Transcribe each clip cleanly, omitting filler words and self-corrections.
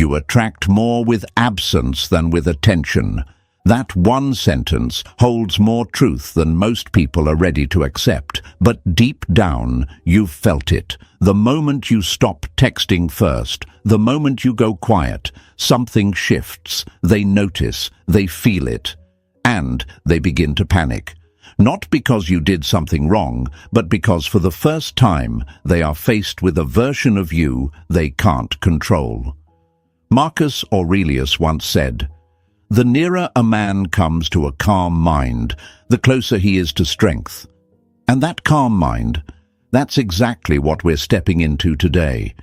You attract more with absence than with attention. That one sentence holds more truth than most people are ready to accept, but deep down, you've felt it. The moment you stop texting first, the moment you go quiet, something shifts. They notice, they feel it, and they begin to panic. Not because you did something wrong, but because for the first time, they are faced with a version of you they can't control. Marcus Aurelius once said, "The nearer a man comes to a calm mind, the closer he is to strength." And that calm mind, that's exactly what we're stepping into today.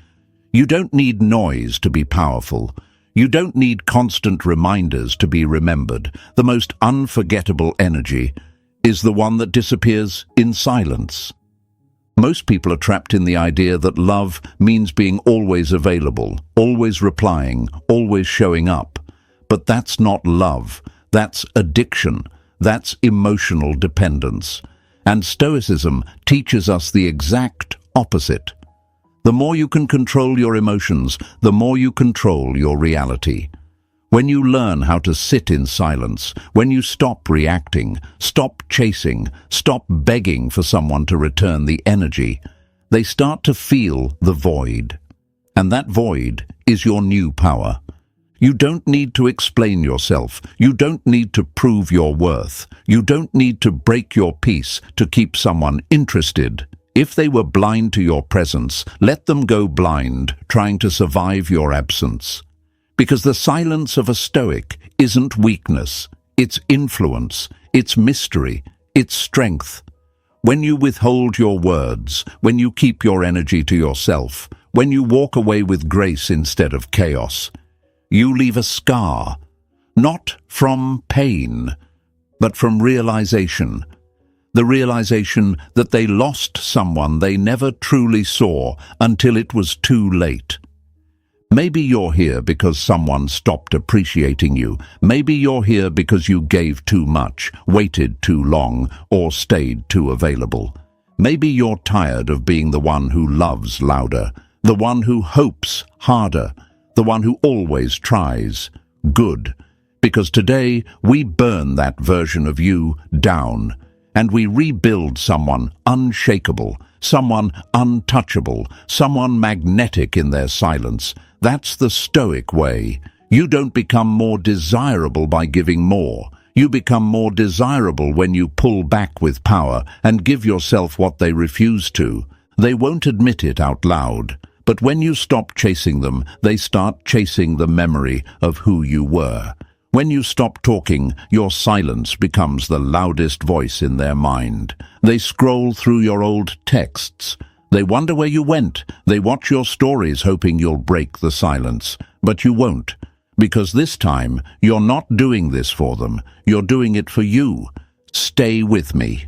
You don't need noise to be powerful. You don't need constant reminders to be remembered. The most unforgettable energy is the one that disappears in silence. Most people are trapped in the idea that love means being always available, always replying, always showing up. But that's not love. That's addiction. That's emotional dependence. And Stoicism teaches us the exact opposite. The more you can control your emotions, the more you control your reality. When you learn how to sit in silence, when you stop reacting, stop chasing, stop begging for someone to return the energy, they start to feel the void. And that void is your new power. You don't need to explain yourself. You don't need to prove your worth. You don't need to break your peace to keep someone interested. If they were blind to your presence, let them go blind, trying to survive your absence. Because the silence of a Stoic isn't weakness, it's influence, it's mystery, it's strength. When you withhold your words, when you keep your energy to yourself, when you walk away with grace instead of chaos, you leave a scar, not from pain, but from realization. The realization that they lost someone they never truly saw until it was too late. Maybe you're here because someone stopped appreciating you. Maybe you're here because you gave too much, waited too long, or stayed too available. Maybe you're tired of being the one who loves louder, the one who hopes harder, the one who always tries. Good. Because today we burn that version of you down, and we rebuild someone unshakable, someone untouchable, someone magnetic in their silence. That's the Stoic way. You don't become more desirable by giving more. You become more desirable when you pull back with power and give yourself what they refuse to. They won't admit it out loud, but when you stop chasing them, they start chasing the memory of who you were. When you stop talking, your silence becomes the loudest voice in their mind. They scroll through your old texts. They wonder where you went. They watch your stories hoping you'll break the silence. But you won't, because this time you're not doing this for them. You're doing it for you. Stay with me,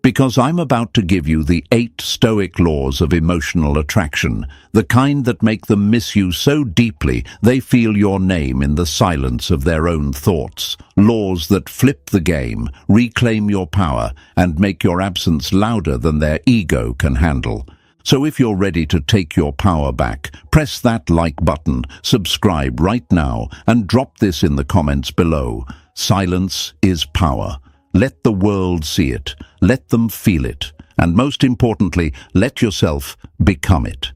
because I'm about to give you the 8 Stoic laws of emotional attraction, the kind that make them miss you so deeply they feel your name in the silence of their own thoughts. Laws that flip the game, reclaim your power, and make your absence louder than their ego can handle. So if you're ready to take your power back, press that like button, subscribe right now, and drop this in the comments below. Silence is power. Let the world see it. Let them feel it. And most importantly, let yourself become it.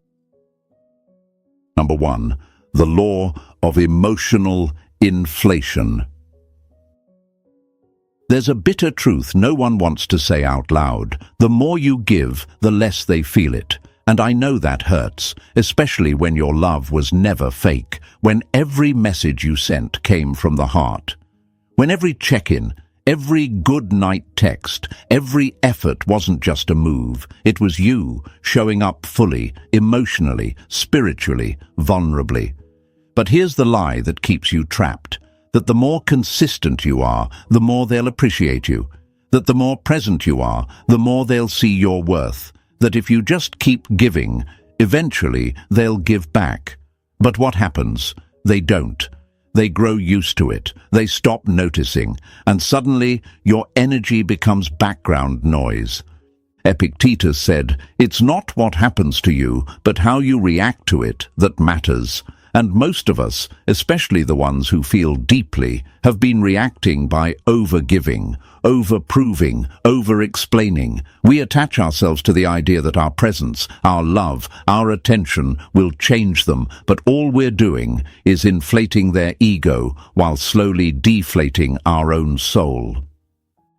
Number 1, the law of emotional inflation. There's a bitter truth no one wants to say out loud. The more you give, the less they feel it. And I know that hurts, especially when your love was never fake, when every message you sent came from the heart. When every check-in, every good night text, every effort wasn't just a move. It was you showing up fully, emotionally, spiritually, vulnerably. But here's the lie that keeps you trapped. That the more consistent you are, the more they'll appreciate you. That the more present you are, the more they'll see your worth. That if you just keep giving, eventually they'll give back. But what happens? They don't. They grow used to it. They stop noticing. And suddenly, your energy becomes background noise. Epictetus said, "It's not what happens to you, but how you react to it that matters." And most of us, especially the ones who feel deeply, have been reacting by over-giving, over-proving, over-explaining. We attach ourselves to the idea that our presence, our love, our attention will change them, but all we're doing is inflating their ego while slowly deflating our own soul.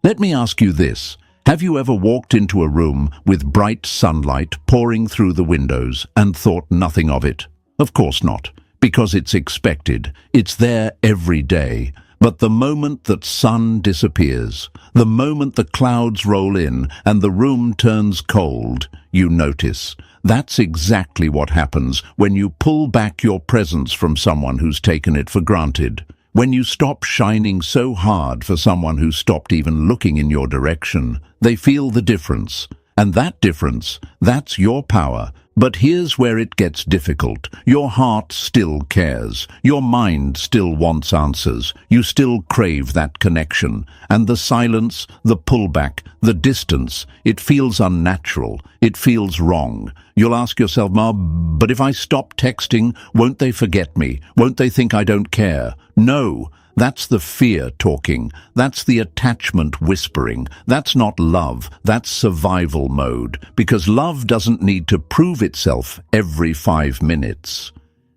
Let me ask you this. Have you ever walked into a room with bright sunlight pouring through the windows and thought nothing of it? Of course not, because it's expected. It's there every day. But the moment that sun disappears, the moment the clouds roll in and the room turns cold, you notice. That's exactly what happens when you pull back your presence from someone who's taken it for granted. When you stop shining so hard for someone who stopped even looking in your direction, they feel the difference. And that difference, that's your power. But here's where it gets difficult. Your heart still cares. Your mind still wants answers. You still crave that connection. And the silence, the pullback, the distance, it feels unnatural. It feels wrong. You'll ask yourself, but if I stop texting, won't they forget me? Won't they think I don't care? No. That's the fear talking. That's the attachment whispering. That's not love. That's survival mode. Because love doesn't need to prove itself every 5 minutes.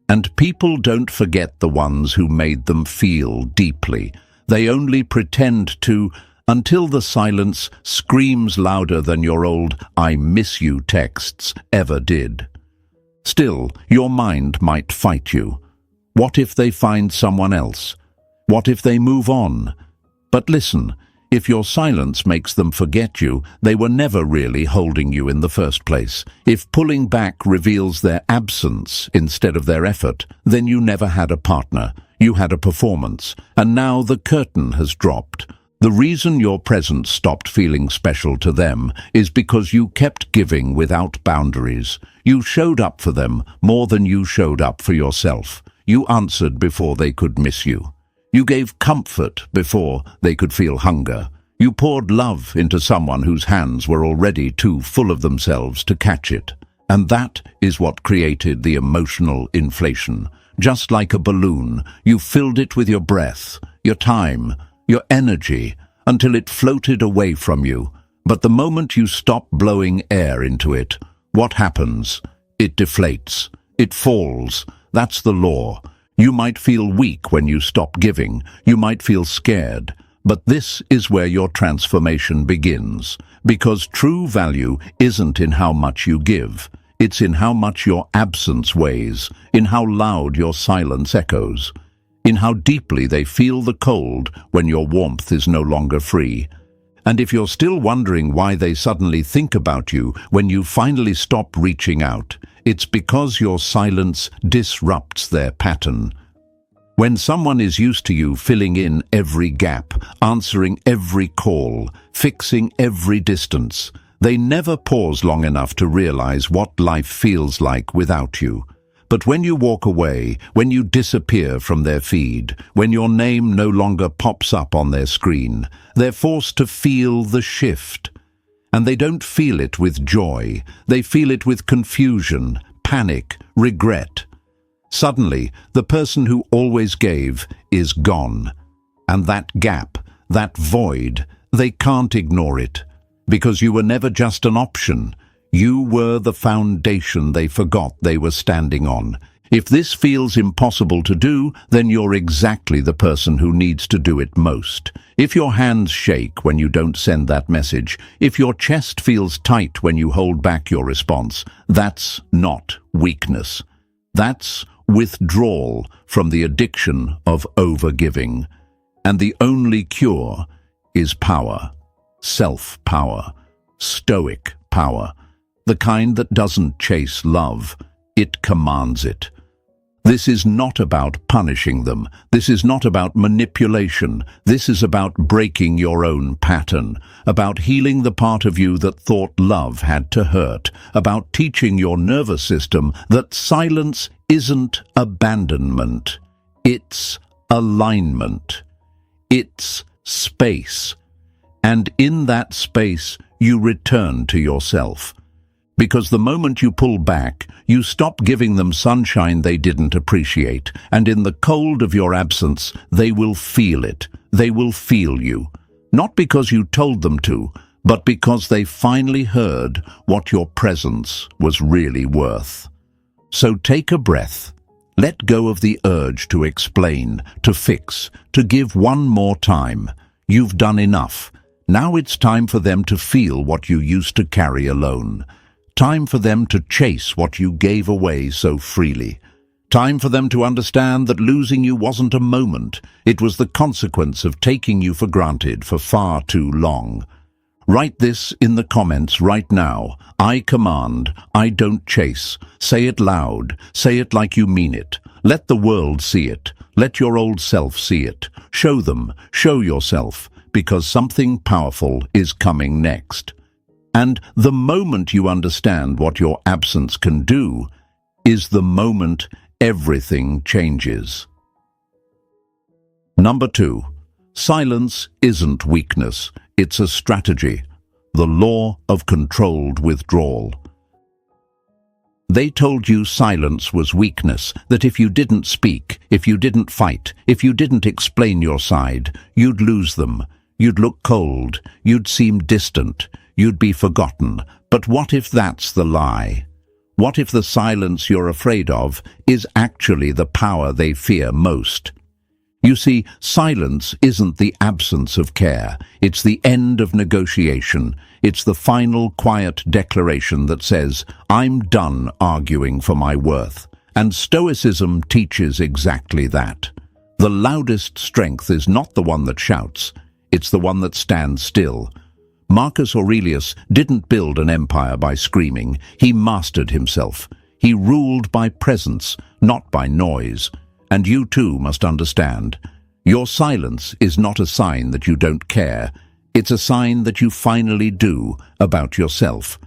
And people don't forget the ones who made them feel deeply. They only pretend to, until the silence screams louder than your old "I miss you" texts ever did. Still, your mind might fight you. What if they find someone else? What if they move on? But listen, if your silence makes them forget you, they were never really holding you in the first place. If pulling back reveals their absence instead of their effort, then you never had a partner. You had a performance, and now the curtain has dropped. The reason your presence stopped feeling special to them is because you kept giving without boundaries. You showed up for them more than you showed up for yourself. You answered before they could miss you. You gave comfort before they could feel hunger. You poured love into someone whose hands were already too full of themselves to catch it. And that is what created the emotional inflation. Just like a balloon, you filled it with your breath, your time, your energy, until it floated away from you. But the moment you stop blowing air into it, what happens? It deflates. It falls. That's the law. You might feel weak when you stop giving. You might feel scared. But this is where your transformation begins. Because true value isn't in how much you give. It's in how much your absence weighs, in how loud your silence echoes, in how deeply they feel the cold when your warmth is no longer free. And if you're still wondering why they suddenly think about you when you finally stop reaching out, it's because your silence disrupts their pattern. When someone is used to you filling in every gap, answering every call, fixing every distance, they never pause long enough to realize what life feels like without you. But when you walk away, when you disappear from their feed, when your name no longer pops up on their screen, they're forced to feel the shift. And they don't feel it with joy. They feel it with confusion, panic, regret. Suddenly, the person who always gave is gone. And that gap, that void, they can't ignore it. Because you were never just an option. You were the foundation they forgot they were standing on. If this feels impossible to do, then you're exactly the person who needs to do it most. If your hands shake when you don't send that message, if your chest feels tight when you hold back your response, that's not weakness. That's withdrawal from the addiction of overgiving. And the only cure is power. Self-power. Stoic power. The kind that doesn't chase love, it commands it. This is not about punishing them. This is not about manipulation. This is about breaking your own pattern, about healing the part of you that thought love had to hurt, about teaching your nervous system that silence isn't abandonment. It's alignment. It's space. And in that space, you return to yourself. Because the moment you pull back, you stop giving them sunshine they didn't appreciate, and in the cold of your absence, they will feel it. They will feel you. Not because you told them to, but because they finally heard what your presence was really worth. So take a breath. Let go of the urge to explain, to fix, to give one more time. You've done enough. Now it's time for them to feel what you used to carry alone. Time for them to chase what you gave away so freely. Time for them to understand that losing you wasn't a moment. It was the consequence of taking you for granted for far too long. Write this in the comments right now. I command, I don't chase. Say it loud. Say it like you mean it. Let the world see it. Let your old self see it. Show them, show yourself, because something powerful is coming next. And the moment you understand what your absence can do is the moment everything changes. Number 2. Silence isn't weakness, it's a strategy. The law of controlled withdrawal. They told you silence was weakness, that if you didn't speak, if you didn't fight, if you didn't explain your side, you'd lose them. You'd look cold, you'd seem distant, you'd be forgotten. But what if that's the lie? What if the silence you're afraid of is actually the power they fear most? You see, silence isn't the absence of care. It's the end of negotiation. It's the final quiet declaration that says, I'm done arguing for my worth. And Stoicism teaches exactly that. The loudest strength is not the one that shouts. It's the one that stands still. Marcus Aurelius didn't build an empire by screaming. He mastered himself. He ruled by presence, not by noise. And you too must understand. Your silence is not a sign that you don't care. It's a sign that you finally do about yourself.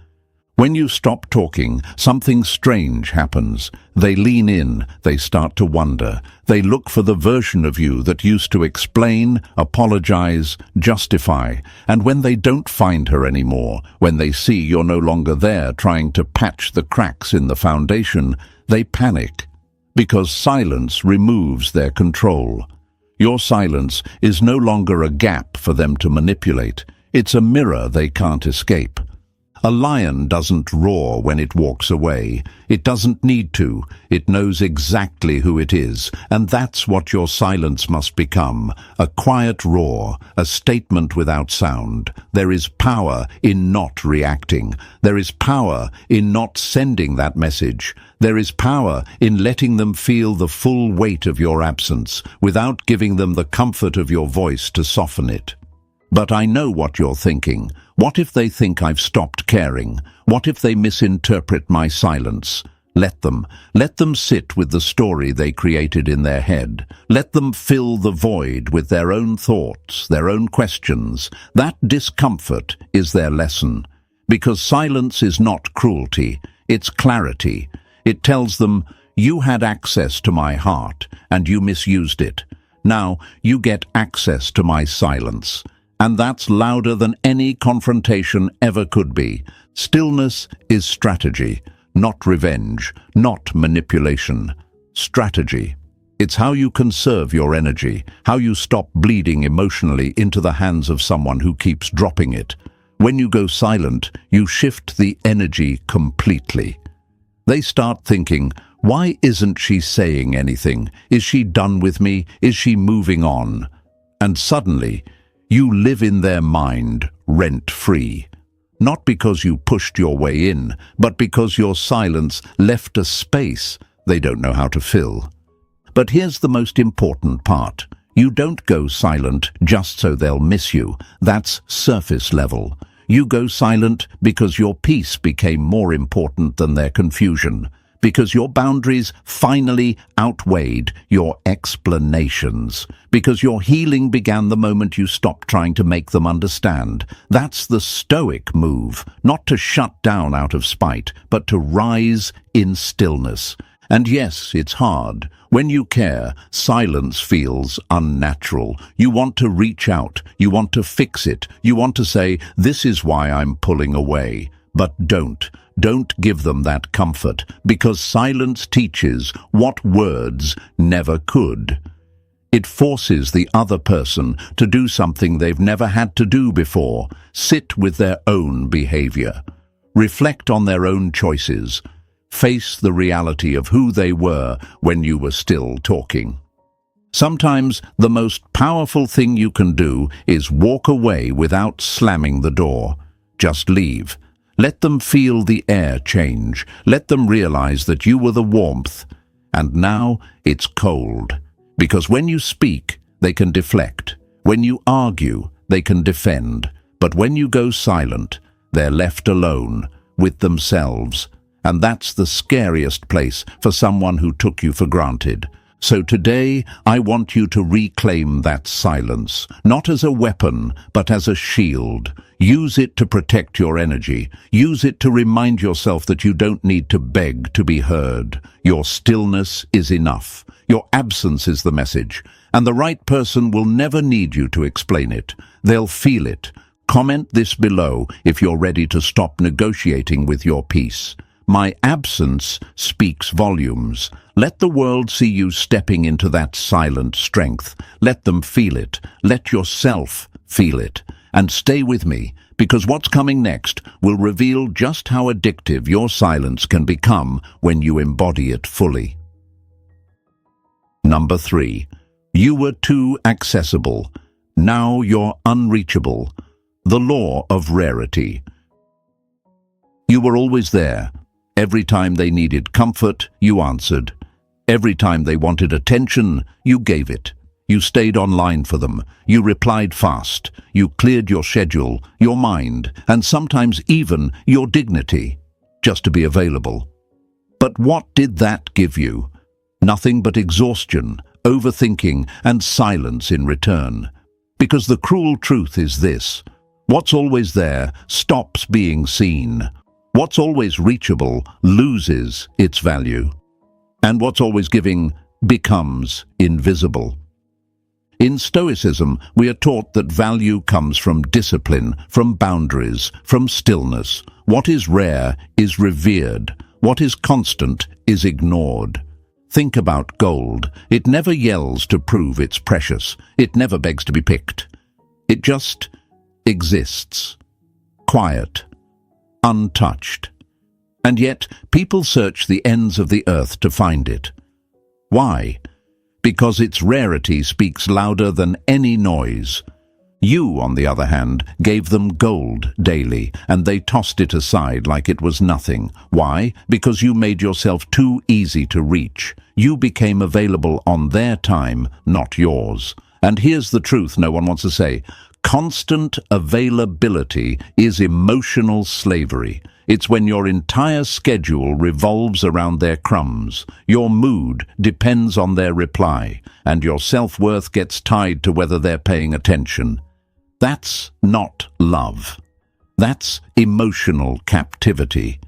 When you stop talking, something strange happens. They lean in, they start to wonder. They look for the version of you that used to explain, apologize, justify. And when they don't find her anymore, when they see you're no longer there trying to patch the cracks in the foundation, they panic. Because silence removes their control. Your silence is no longer a gap for them to manipulate. It's a mirror they can't escape. A lion doesn't roar when it walks away. It doesn't need to. It knows exactly who it is, and that's what your silence must become. A quiet roar, a statement without sound. There is power in not reacting. There is power in not sending that message. There is power in letting them feel the full weight of your absence, without giving them the comfort of your voice to soften it. But I know what you're thinking. What if they think I've stopped caring? What if they misinterpret my silence? Let them sit with the story they created in their head. Let them fill the void with their own thoughts, their own questions. That discomfort is their lesson. Because silence is not cruelty, it's clarity. It tells them, you had access to my heart, and you misused it. Now you get access to my silence. And that's louder than any confrontation ever could be. Stillness is strategy, not revenge, not manipulation. Strategy. It's how you conserve your energy, how you stop bleeding emotionally into the hands of someone who keeps dropping it. When you go silent, you shift the energy completely. They start thinking, why isn't she saying anything? Is she done with me? Is she moving on? And suddenly, you live in their mind, rent-free. Not because you pushed your way in, but because your silence left a space they don't know how to fill. But here's the most important part. You don't go silent just so they'll miss you. That's surface level. You go silent because your peace became more important than their confusion. Because your boundaries finally outweighed your explanations. Because your healing began the moment you stopped trying to make them understand. That's the Stoic move, not to shut down out of spite, but to rise in stillness. And yes, it's hard. When you care, silence feels unnatural. You want to reach out. You want to fix it. You want to say, this is why I'm pulling away. But don't. don't give them that comfort, because silence teaches what words never could. It forces the other person to do something they've never had to do before, sit with their own behavior, reflect on their own choices, face the reality of who they were when you were still talking. Sometimes the most powerful thing you can do is walk away without slamming the door. Just leave. Let them feel the air change. Let them realize that you were the warmth. And now it's cold. Because when you speak, they can deflect. When you argue, they can defend. But when you go silent, they're left alone with themselves. And that's the scariest place for someone who took you for granted. So today, I want you to reclaim that silence, not as a weapon, but as a shield. Use it to protect your energy. Use it to remind yourself that you don't need to beg to be heard. Your stillness is enough. Your absence is the message. And the right person will never need you to explain it. They'll feel it. Comment this below if you're ready to stop negotiating with your peace. My absence speaks volumes. Let the world see you stepping into that silent strength. Let them feel it. Let yourself feel it. And stay with me, because what's coming next will reveal just how addictive your silence can become when you embody it fully. Number 3. You were too accessible. Now you're unreachable. The law of rarity. You were always there. Every time they needed comfort, you answered. Every time they wanted attention, you gave it. You stayed online for them. You replied fast. You cleared your schedule, your mind, and sometimes even your dignity, just to be available. But what did that give you? Nothing but exhaustion, overthinking, and silence in return. Because the cruel truth is this: what's always there stops being seen. What's always reachable loses its value. And what's always giving becomes invisible. In Stoicism, we are taught that value comes from discipline, from boundaries, from stillness. What is rare is revered. What is constant is ignored. Think about gold. It never yells to prove it's precious. It never begs to be picked. It just exists. Quiet. Untouched. And yet, people search the ends of the earth to find it. Why? Because its rarity speaks louder than any noise. You, on the other hand, gave them gold daily, and they tossed it aside like it was nothing. Why? Because you made yourself too easy to reach. You became available on their time, not yours. And here's the truth no one wants to say. Constant availability is emotional slavery. It's when your entire schedule revolves around their crumbs. Your mood depends on their reply, and your self-worth gets tied to whether they're paying attention. That's not love. That's emotional captivity.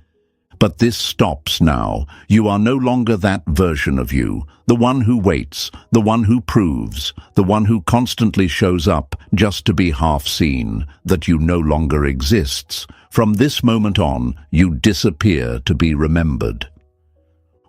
But this stops now. You are no longer that version of you, the one who waits, the one who proves, the one who constantly shows up just to be half seen, that you no longer exists. From this moment on, you disappear to be remembered.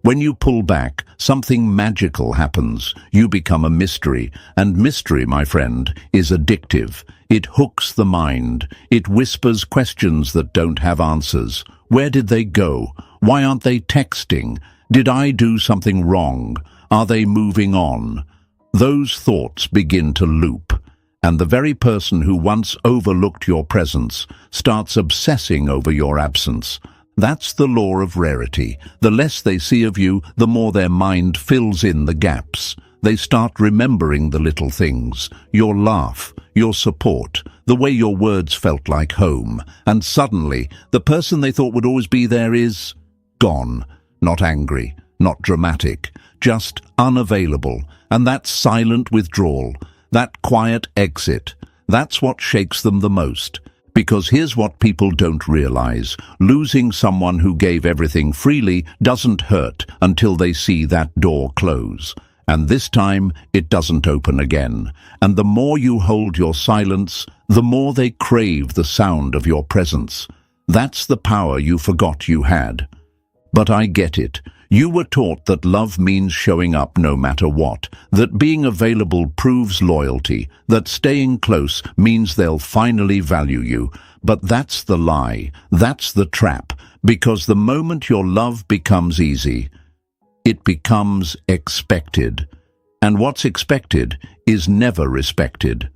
When you pull back, something magical happens. You become a mystery, and mystery, my friend, is addictive. It hooks the mind. It whispers questions that don't have answers. Where did they go? Why aren't they texting? Did I do something wrong? Are they moving on? Those thoughts begin to loop, and the very person who once overlooked your presence starts obsessing over your absence. That's the law of rarity. The less they see of you, the more their mind fills in the gaps. They start remembering the little things, your laugh, your support, the way your words felt like home. And suddenly, the person they thought would always be there is gone. Not angry, not dramatic, just unavailable. And that silent withdrawal, that quiet exit, that's what shakes them the most. Because here's what people don't realize. Losing someone who gave everything freely doesn't hurt until they see that door close. And this time, it doesn't open again. And the more you hold your silence, the more they crave the sound of your presence. That's the power you forgot you had. But I get it. You were taught that love means showing up no matter what, that being available proves loyalty, that staying close means they'll finally value you. But that's the lie, that's the trap, because the moment your love becomes easy, it becomes expected. And what's expected is never respected.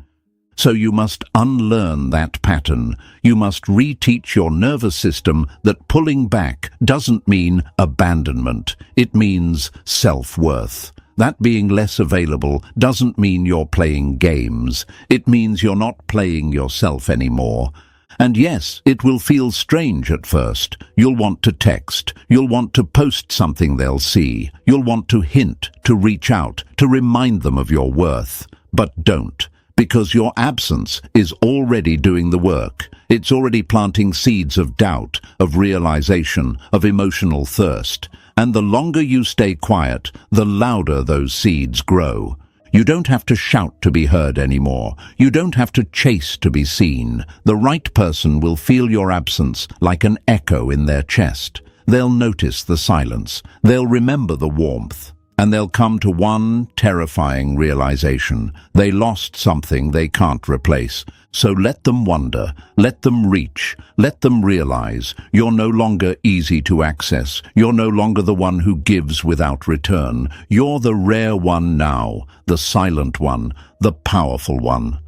So you must unlearn that pattern. You must reteach your nervous system that pulling back doesn't mean abandonment. It means self-worth. That being less available doesn't mean you're playing games. It means you're not playing yourself anymore. And yes, it will feel strange at first. You'll want to text. You'll want to post something they'll see. You'll want to hint, to reach out, to remind them of your worth. But don't. Because your absence is already doing the work. It's already planting seeds of doubt, of realization, of emotional thirst. And the longer you stay quiet, the louder those seeds grow. You don't have to shout to be heard anymore. You don't have to chase to be seen. The right person will feel your absence like an echo in their chest. They'll notice the silence. They'll remember the warmth. And they'll come to one terrifying realization. They lost something they can't replace. So let them wonder, let them reach, let them realize you're no longer easy to access. You're no longer the one who gives without return. You're the rare one now, the silent one, the powerful one.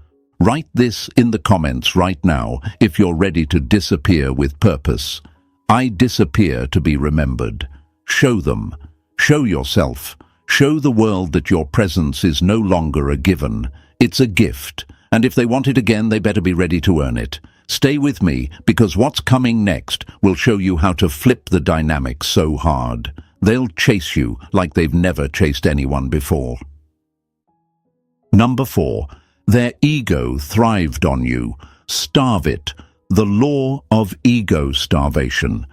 Write this in the comments right now if you're ready to disappear with purpose. I disappear to be remembered. Show them. Show yourself. Show the world that your presence is no longer a given. It's a gift. And if they want it again, they better be ready to earn it. Stay with me, because what's coming next will show you how to flip the dynamic so hard. They'll chase you like they've never chased anyone before. Number 4. Their ego thrived on you. Starve it. The law of ego starvation.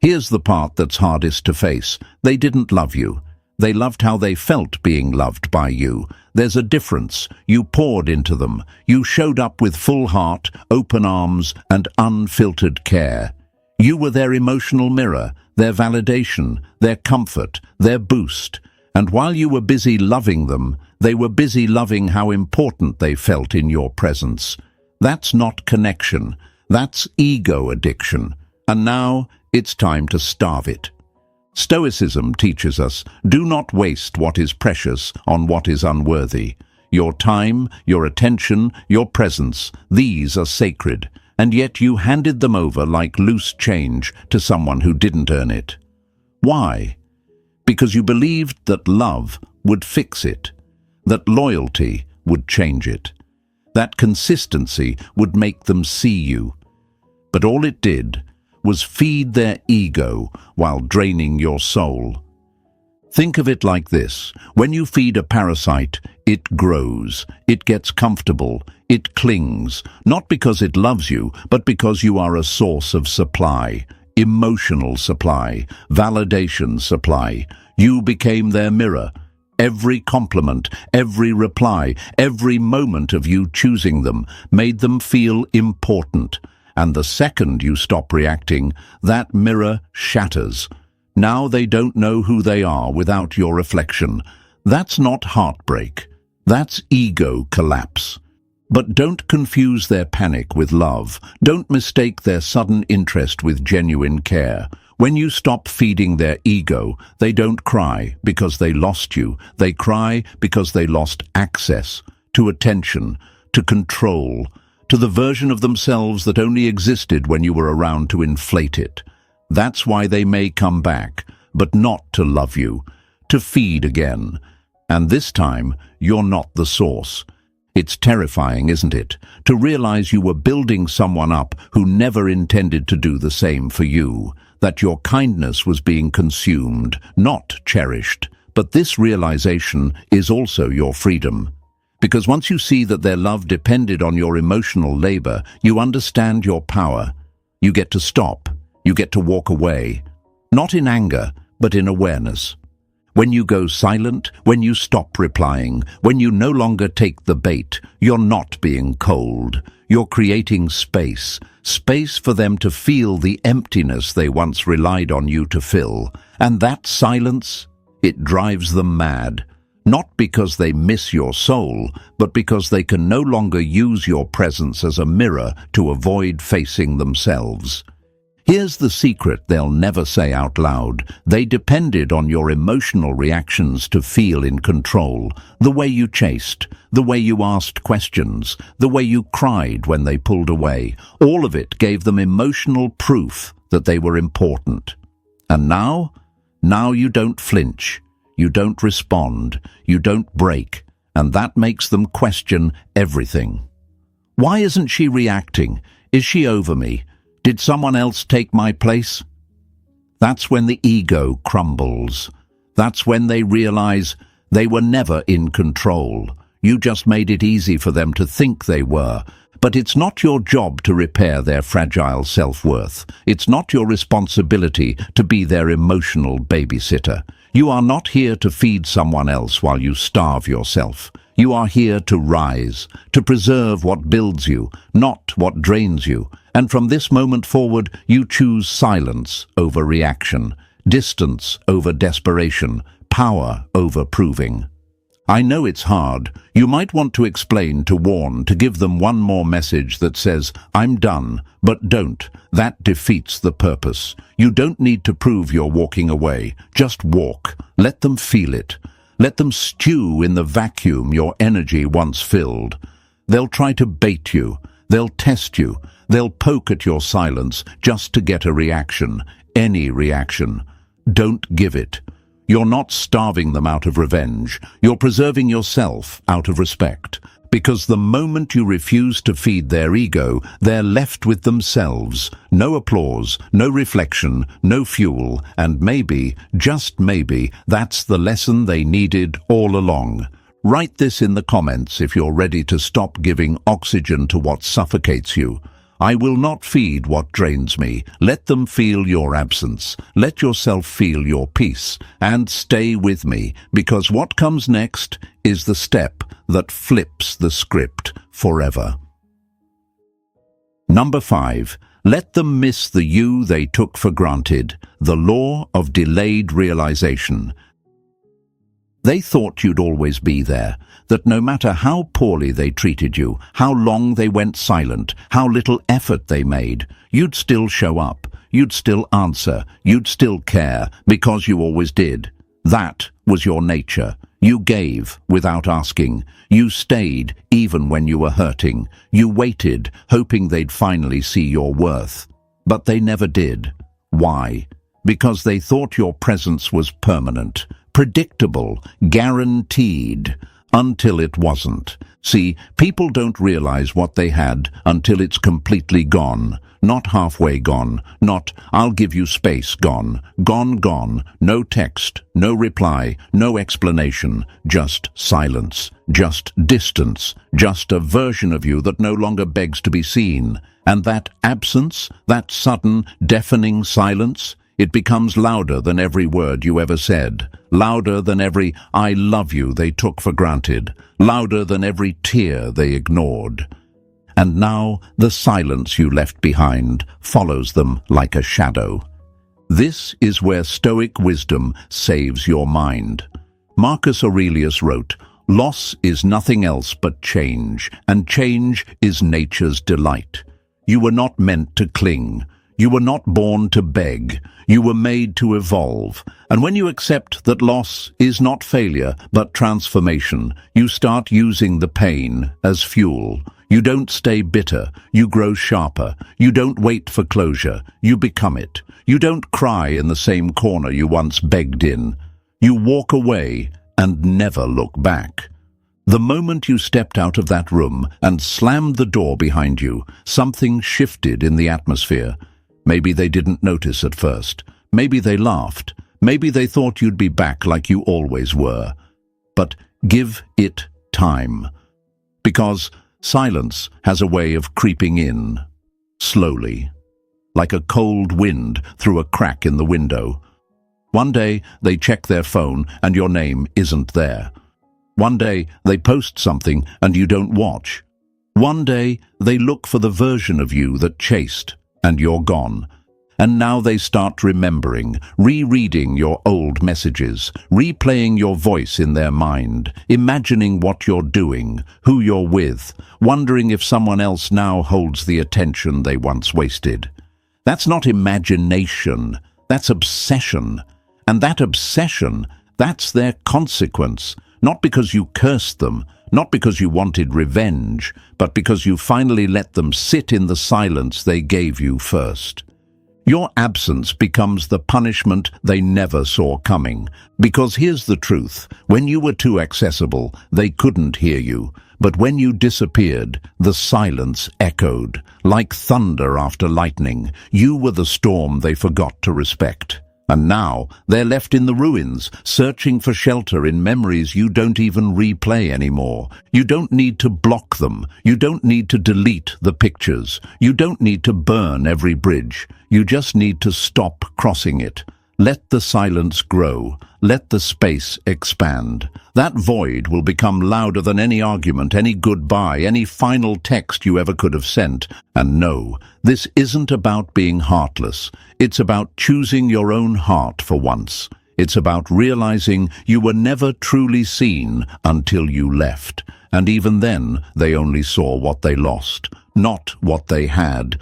Here's the part that's hardest to face. They didn't love you. They loved how they felt being loved by you. There's a difference. You poured into them. You showed up with full heart, open arms, and unfiltered care. You were their emotional mirror, their validation, their comfort, their boost. And while you were busy loving them, they were busy loving how important they felt in your presence. That's not connection. That's ego addiction. And now, it's time to starve it. Stoicism teaches us, do not waste what is precious on what is unworthy. Your time, your attention, your presence, these are sacred, and yet you handed them over like loose change to someone who didn't earn it. Why? Because you believed that love would fix it, that loyalty would change it, that consistency would make them see you. But all it did was feed their ego while draining your soul. Think of it like this. When you feed a parasite, it grows, it gets comfortable, it clings, not because it loves you, but because you are a source of supply, emotional supply, validation supply. You became their mirror. Every compliment, every reply, every moment of you choosing them made them feel important. And the second you stop reacting, that mirror shatters. Now they don't know who they are without your reflection. That's not heartbreak. That's ego collapse. But don't confuse their panic with love. Don't mistake their sudden interest with genuine care. When you stop feeding their ego, they don't cry because they lost you. They cry because they lost access to attention, to control, to the version of themselves that only existed when you were around to inflate it. That's why they may come back, but not to love you, to feed again. And this time, you're not the source. It's terrifying, isn't it, to realize you were building someone up who never intended to do the same for you, that your kindness was being consumed, not cherished. But this realization is also your freedom. Because once you see that their love depended on your emotional labor, you understand your power. You get to stop. You get to walk away. Not in anger, but in awareness. When you go silent, when you stop replying, when you no longer take the bait, you're not being cold. You're creating space. Space for them to feel the emptiness they once relied on you to fill. And that silence, it drives them mad. Not because they miss your soul, but because they can no longer use your presence as a mirror to avoid facing themselves. Here's the secret they'll never say out loud. They depended on your emotional reactions to feel in control. The way you chased, the way you asked questions, the way you cried when they pulled away. All of it gave them emotional proof that they were important. And now you don't flinch, you don't respond, you don't break, and that makes them question everything. Why isn't she reacting? Is she over me? Did someone else take my place? That's when the ego crumbles. That's when they realize they were never in control. You just made it easy for them to think they were. But it's not your job to repair their fragile self-worth. It's not your responsibility to be their emotional babysitter. You are not here to feed someone else while you starve yourself. You are here to rise, to preserve what builds you, not what drains you. And from this moment forward, you choose silence over reaction, distance over desperation, power over proving. I know it's hard. You might want to explain, to warn, to give them one more message that says, I'm done, but don't. That defeats the purpose. You don't need to prove you're walking away. Just walk. Let them feel it. Let them stew in the vacuum your energy once filled. They'll try to bait you. They'll test you. They'll poke at your silence just to get a reaction. Any reaction. Don't give it. You're not starving them out of revenge. You're preserving yourself out of respect. Because the moment you refuse to feed their ego, they're left with themselves. No applause, no reflection, no fuel, and maybe, just maybe, that's the lesson they needed all along. Write this in the comments if you're ready to stop giving oxygen to what suffocates you. I will not feed what drains me. Let them feel your absence. Let yourself feel your peace. And stay with me, because what comes next is the step that flips the script forever. Number 5. Let them miss the you they took for granted. The law of delayed realization. They thought you'd always be there, that no matter how poorly they treated you, how long they went silent, how little effort they made, you'd still show up, you'd still answer, you'd still care, because you always did. That was your nature. You gave without asking. You stayed even when you were hurting. You waited, hoping they'd finally see your worth. But they never did. Why? Because they thought your presence was permanent. Predictable, guaranteed, until it wasn't. See, people don't realize what they had until it's completely gone. Not halfway gone, not, I'll give you space gone. Gone, no text, no reply, no explanation, just silence, just distance, just a version of you that no longer begs to be seen. And that absence, that sudden, deafening silence, it becomes louder than every word you ever said, louder than every I love you they took for granted, louder than every tear they ignored. And now the silence you left behind follows them like a shadow. This is where Stoic wisdom saves your mind. Marcus Aurelius wrote, "Loss is nothing else but change, and change is nature's delight." You were not meant to cling. You were not born to beg. You were made to evolve. And when you accept that loss is not failure, but transformation, you start using the pain as fuel. You don't stay bitter. You grow sharper. You don't wait for closure. You become it. You don't cry in the same corner you once begged in. You walk away and never look back. The moment you stepped out of that room and slammed the door behind you, something shifted in the atmosphere. Maybe they didn't notice at first. Maybe they laughed. Maybe they thought you'd be back like you always were. But give it time. Because silence has a way of creeping in, slowly, like a cold wind through a crack in the window. One day, they check their phone and your name isn't there. One day, they post something and you don't watch. One day, they look for the version of you that chased, and you're gone. And now they start remembering, rereading your old messages, replaying your voice in their mind, imagining what you're doing, who you're with, wondering if someone else now holds the attention they once wasted. That's not imagination, that's obsession. And that obsession, that's their consequence, not because you cursed them, not because you wanted revenge, but because you finally let them sit in the silence they gave you first. Your absence becomes the punishment they never saw coming. Because here's the truth, when you were too accessible, they couldn't hear you. But when you disappeared, the silence echoed. Like thunder after lightning, you were the storm they forgot to respect. And now, they're left in the ruins, searching for shelter in memories you don't even replay anymore. You don't need to block them. You don't need to delete the pictures. You don't need to burn every bridge. You just need to stop crossing it. Let the silence grow. Let the space expand. That void will become louder than any argument, any goodbye, any final text you ever could have sent. And no, this isn't about being heartless. It's about choosing your own heart for once. It's about realizing you were never truly seen until you left. And even then, they only saw what they lost, not what they had.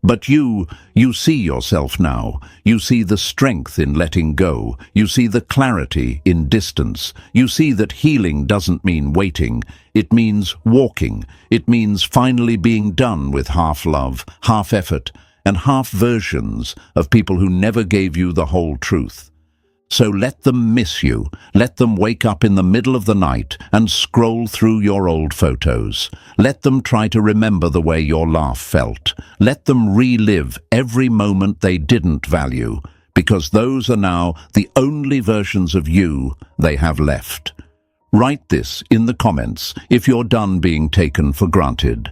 But you see yourself now. You see the strength in letting go. You see the clarity in distance. You see that healing doesn't mean waiting. It means walking. It means finally being done with half love, half effort, and half versions of people who never gave you the whole truth. So let them miss you. Let them wake up in the middle of the night and scroll through your old photos. Let them try to remember the way your laugh felt. Let them relive every moment they didn't value, because those are now the only versions of you they have left. Write this in the comments if you're done being taken for granted.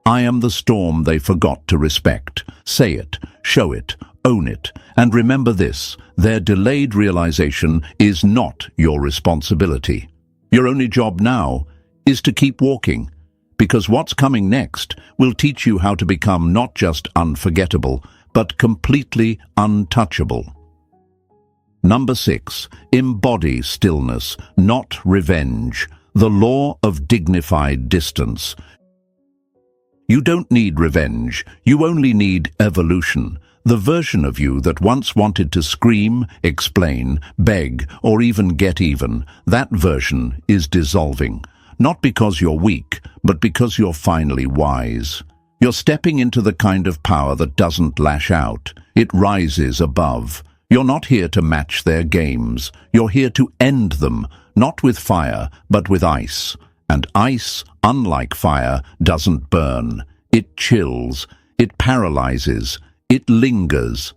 I am the storm they forgot to respect. Say it, show it, own it, and remember this, their delayed realization is not your responsibility. Your only job now is to keep walking, because what's coming next will teach you how to become not just unforgettable, but completely untouchable. Number 6, embody stillness, not revenge. The law of dignified distance. You don't need revenge, you only need evolution. The version of you that once wanted to scream, explain, beg, or even get even, that version is dissolving. Not because you're weak, but because you're finally wise. You're stepping into the kind of power that doesn't lash out. It rises above. You're not here to match their games. You're here to end them, not with fire, but with ice. And ice, unlike fire, doesn't burn. It chills. It paralyzes. It lingers.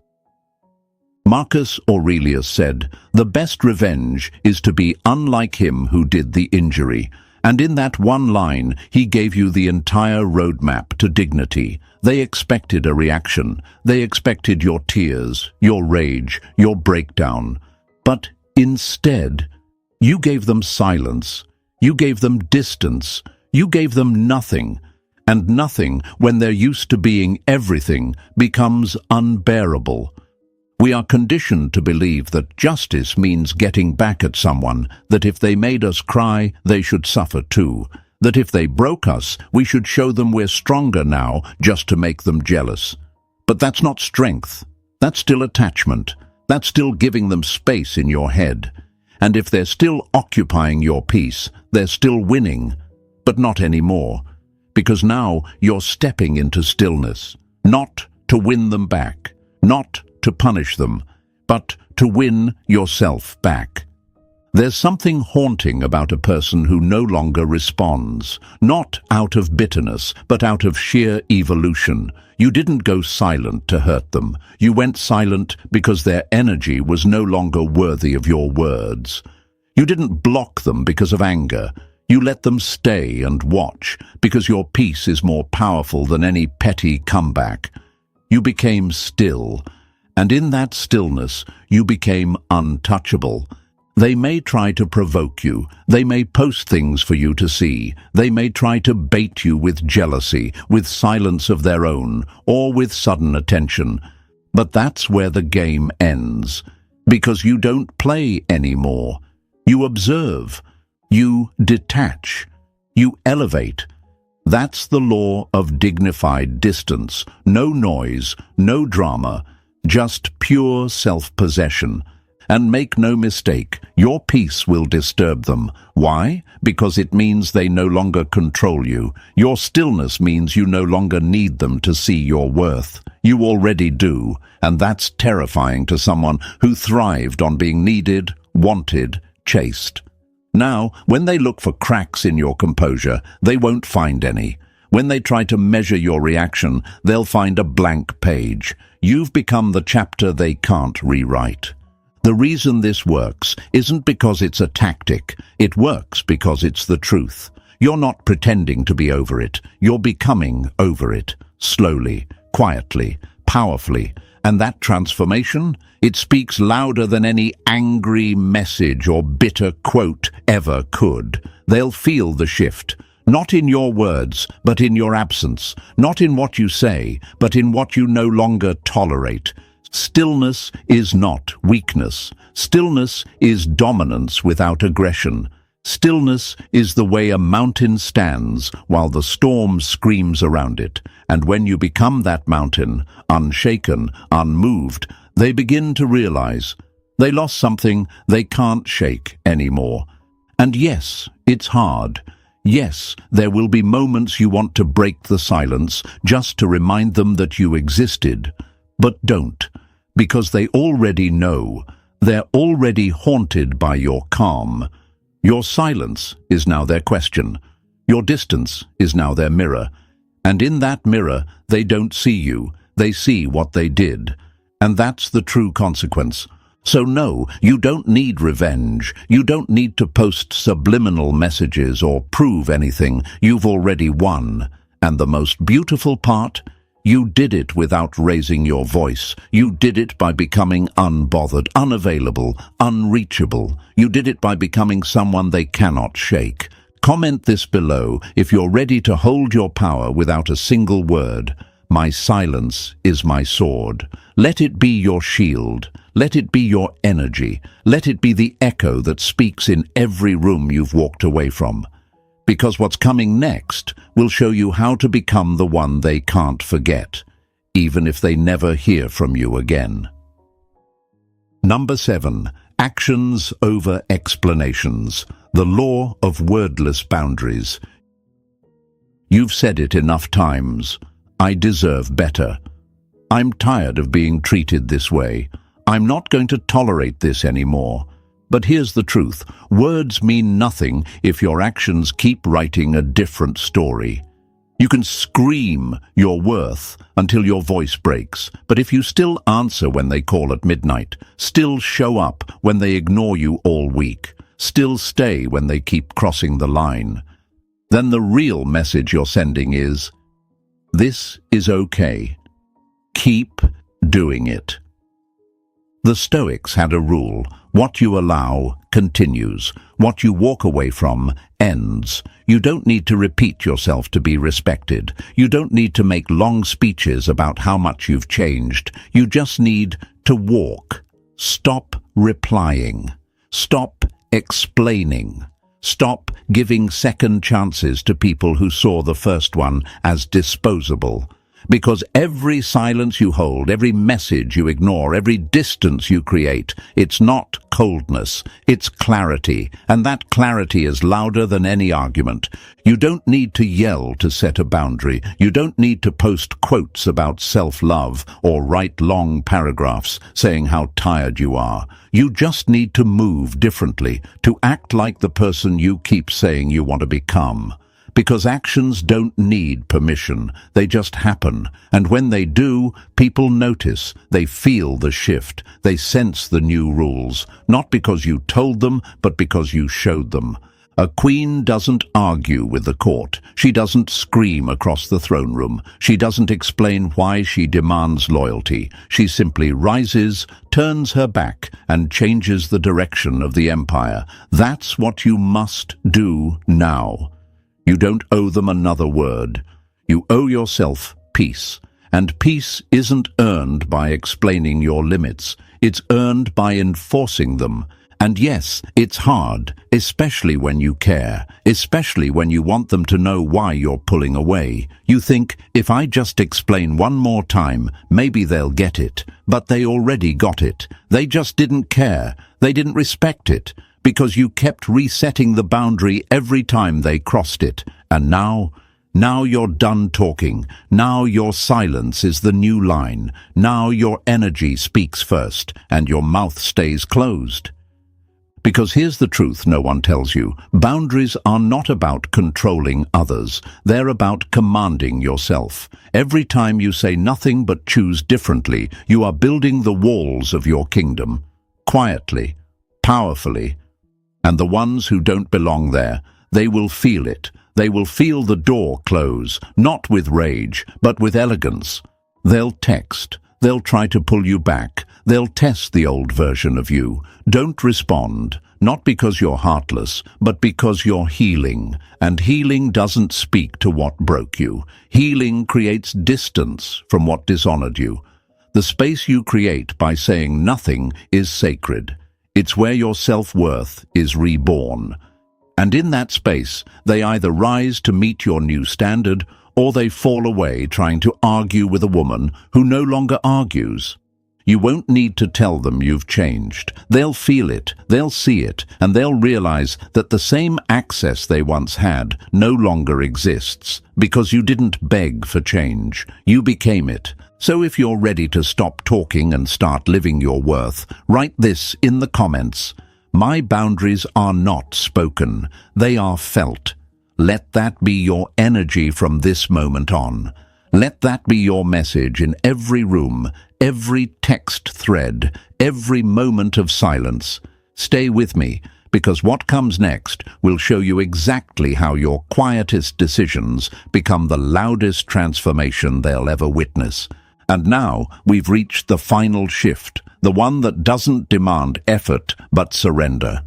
Marcus Aurelius said, "The best revenge is to be unlike him who did the injury." And in that one line, he gave you the entire roadmap to dignity. They expected a reaction. They expected your tears, your rage, your breakdown. But instead, you gave them silence. You gave them distance. You gave them nothing. And nothing, when they're used to being everything, becomes unbearable. We are conditioned to believe that justice means getting back at someone, that if they made us cry, they should suffer too, that if they broke us, we should show them we're stronger now just to make them jealous. But that's not strength. That's still attachment. That's still giving them space in your head. And if they're still occupying your peace, they're still winning, but not anymore. Because now you're stepping into stillness, not to win them back, not to punish them, but to win yourself back. There's something haunting about a person who no longer responds, not out of bitterness, but out of sheer evolution. You didn't go silent to hurt them. You went silent because their energy was no longer worthy of your words. You didn't block them because of anger. You let them stay and watch, because your peace is more powerful than any petty comeback. You became still, And in that stillness, you became untouchable. They may try to provoke you. They may post things for you to see. They may try to bait you with jealousy, with silence of their own, or with sudden attention. But that's where the game ends, because you don't play anymore. You observe. You detach. You elevate. That's the law of dignified distance. No noise, no drama, just pure self-possession. And make no mistake, your peace will disturb them. Why? Because it means they no longer control you. Your stillness means you no longer need them to see your worth. You already do, and that's terrifying to someone who thrived on being needed, wanted, chased. Now, when they look for cracks in your composure, they won't find any. When they try to measure your reaction, they'll find a blank page. You've become the chapter they can't rewrite. The reason this works isn't because it's a tactic. It works because it's the truth. You're not pretending to be over it. You're becoming over it. Slowly, quietly, powerfully. And that transformation, it speaks louder than any angry message or bitter quote ever could. They'll feel the shift. Not in your words, but in your absence. Not in what you say, but in what you no longer tolerate. Stillness is not weakness. Stillness is dominance without aggression. Stillness is the way a mountain stands while the storm screams around it. And when you become that mountain, unshaken, unmoved, they begin to realize they lost something they can't shake anymore. And yes, it's hard. Yes, there will be moments you want to break the silence just to remind them that you existed. But don't, because they already know. They're already haunted by your calm. Your silence is now their question. Your distance is now their mirror. And in that mirror, they don't see you. They see what they did. And that's the true consequence. So no, you don't need revenge. You don't need to post subliminal messages or prove anything. You've already won. And the most beautiful part? You did it without raising your voice. You did it by becoming unbothered, unavailable, unreachable. You did it by becoming someone they cannot shake. Comment this below if you're ready to hold your power without a single word. My silence is my sword. Let it be your shield. Let it be your energy. Let it be the echo that speaks in every room you've walked away from. Because what's coming next will show you how to become the one they can't forget, even if they never hear from you again. Number 7. Actions over explanations. The law of wordless boundaries. You've said it enough times. I deserve better. I'm tired of being treated this way. I'm not going to tolerate this anymore. But here's the truth. Words mean nothing if your actions keep writing a different story. You can scream your worth until your voice breaks, but if you still answer when they call at midnight, still show up when they ignore you all week, still stay when they keep crossing the line, then the real message you're sending is, this is okay. Keep doing it. The Stoics had a rule. What you allow continues. What you walk away from ends. You don't need to repeat yourself to be respected. You don't need to make long speeches about how much you've changed. You just need to walk. Stop replying. Stop explaining. Stop giving second chances to people who saw the first one as disposable. Because every silence you hold, every message you ignore, every distance you create, it's not coldness, it's clarity, and that clarity is louder than any argument. You don't need to yell to set a boundary. You don't need to post quotes about self-love or write long paragraphs saying how tired you are. You just need to move differently, to act like the person you keep saying you want to become. Because actions don't need permission, they just happen. And when they do, people notice, they feel the shift, they sense the new rules, not because you told them, but because you showed them. A queen doesn't argue with the court, She doesn't scream across the throne room. She doesn't explain why she demands loyalty. She simply rises, turns her back, and changes the direction of the empire. That's what you must do now. You don't owe them another word. You owe yourself peace. And peace isn't earned by explaining your limits. It's earned by enforcing them. And yes, it's hard, especially when you care, especially when you want them to know why you're pulling away. You think, if I just explain one more time, maybe they'll get it. But they already got it. They just didn't care. They didn't respect it, because you kept resetting the boundary every time they crossed it. And now you're done talking. Now your silence is the new line. Now your energy speaks first, and your mouth stays closed. Because here's the truth no one tells you. Boundaries are not about controlling others. They're about commanding yourself. Every time you say nothing but choose differently, you are building the walls of your kingdom. Quietly, powerfully. And the ones who don't belong there, they will feel it. They will feel the door close, not with rage, but with elegance. They'll text. They'll try to pull you back. They'll test the old version of you. Don't respond, not because you're heartless, but because you're healing. And healing doesn't speak to what broke you. Healing creates distance from what dishonored you. The space you create by saying nothing is sacred. It's where your self-worth is reborn. And in that space, they either rise to meet your new standard, or they fall away trying to argue with a woman who no longer argues. You won't need to tell them you've changed. They'll feel it, they'll see it, and they'll realize that the same access they once had no longer exists, because you didn't beg for change. You became it. So if you're ready to stop talking and start living your worth, write this in the comments. My boundaries are not spoken, they are felt. Let that be your energy from this moment on. Let that be your message in every room, every text thread, every moment of silence. Stay with me, because what comes next will show you exactly how your quietest decisions become the loudest transformation they'll ever witness. And now we've reached the final shift, the one that doesn't demand effort but surrender.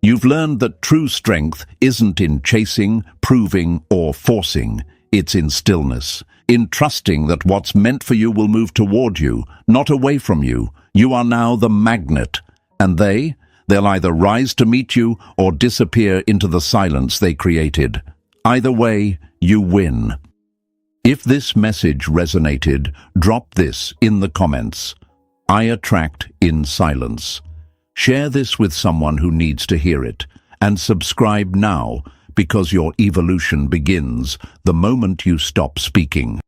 You've learned that true strength isn't in chasing, proving, or forcing. It's in stillness, in trusting that what's meant for you will move toward you, not away from you. You are now the magnet, and they'll either rise to meet you or disappear into the silence they created. Either way, you win. If this message resonated, drop this in the comments. I attract in silence. Share this with someone who needs to hear it, and subscribe now, because your evolution begins the moment you stop speaking.